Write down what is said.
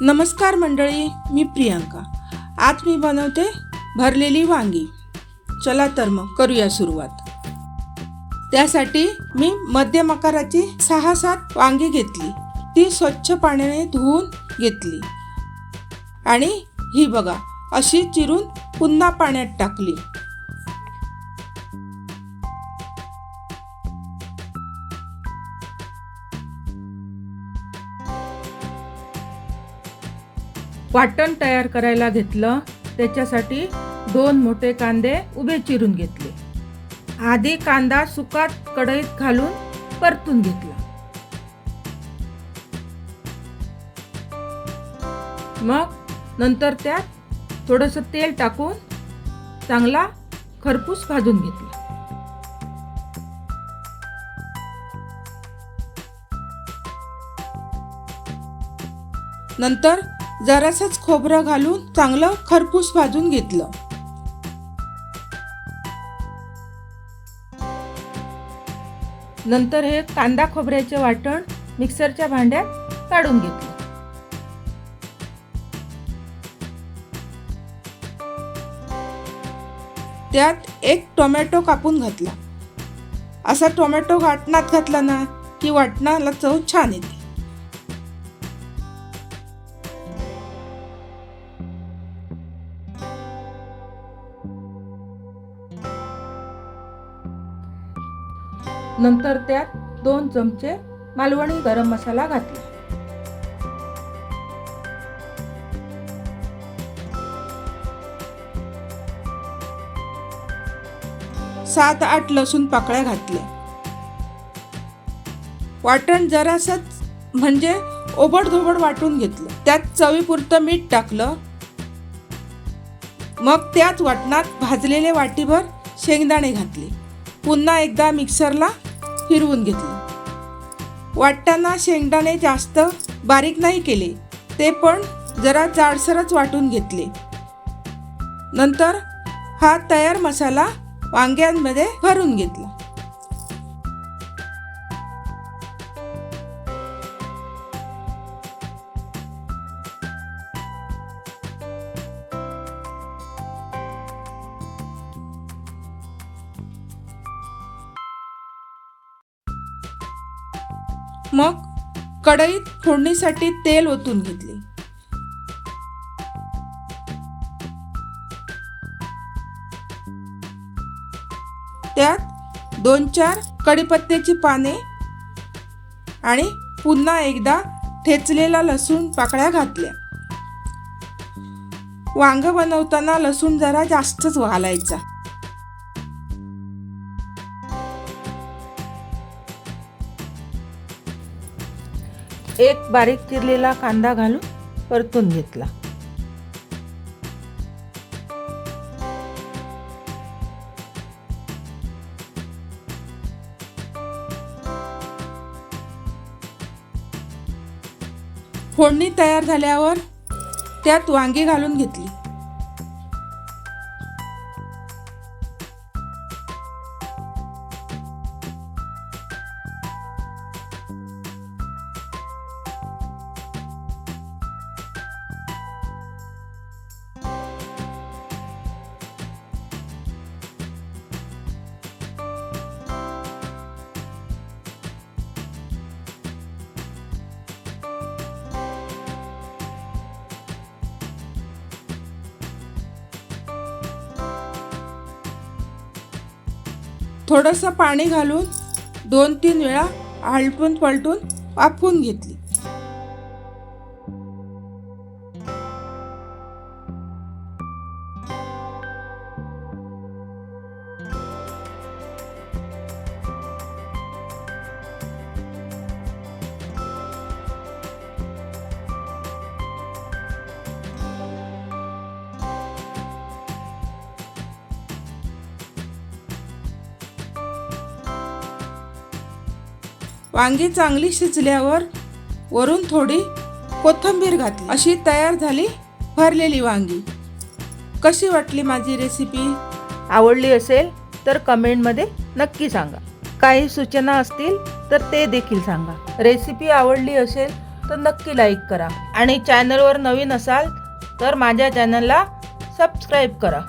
नमस्कार मंडळी, मी प्रियांका. आज मी बनवते भरलेली वांगी. चला तर मग करूया सुरुवात. त्यासाठी मी मध्यम आकाराची 6-7 वांगी घेतली. ती स्वच्छ पाण्याने धुवून घेतली आणि ही बघा अशी चिरून पुन्हा पाण्यात टाकली. वाटण तयार करायला घेतलं. त्याच्यासाठी 2 मोठे कांदे उभे चिरून घेतले. आधी कांदा सुका कढईत घालून परतून घेतला. मग नंतर त्यात थोडंसं तेल टाकून चांगला खरपूस भाजून घेतला. नंतर जरासंच खोबरं घालून चांगलं खरपूस भाजून घेतलं. नंतर हे कांदा खोबऱ्याचे वाटण मिक्सरच्या भांड्यात काढून घेतलं. त्यात एक टोमॅटो कापून घातला. असा टोमॅटो वाटणात घातला ना की वाटणाला चव छान येते. नंतर त्यात 2 चमचे मालवणी गरम मसाला घातला. सात 8 लसूण पाकळ्या घातल्या. वाटण जरासंच म्हणजे ओबडधोबड वाटून घेतलं. त्यात चवीपुरतं मीठ टाकलं. मग त्याच वाटणात भाजलेले वाटीभर शेंगदाणे घातले. पुन्हा एकदा मिक्सरला फिरवून घेतले. वाटताना शेंगदाणे जास्त बारीक नाही केले, ते पण जरा जाडसरच वाटून घेतले. नंतर हा तयार मसाला वांग्यांमध्ये भरून घेतला. मग कढईत फोडणीसाठी तेल ओतून घेतले. त्यात 2-4 कढीपत्त्याची पाने आणि पुन्हा एकदा ठेचलेला लसूण पाकळ्या घातल्या. वांग बनवताना लसूण जरा जास्तच घालायचा. एक बारीक चिरलेला कांदा घालून परतून घेतला. फोडणी तयार झाल्यावर त्यात वांगी घालून घेतली. थोडंसं पाणी घालून 2-3 वेळा आलटून पलटून वाफवून घेतली. वांगी चांगली शिजल्यावर वरून थोडी कोथिंबीर घातली. अशी तयार झाली भरलेली वांगी. कशी वाटली माझी रेसिपी? आवडली असेल तर कमेंटमध्ये नक्की सांगा. काही सूचना असतील तर ते देखील सांगा. रेसिपी आवडली असेल तर नक्की लाईक करा आणि चॅनलवर नवीन असाल तर माझ्या चॅनलला सबस्क्राईब करा.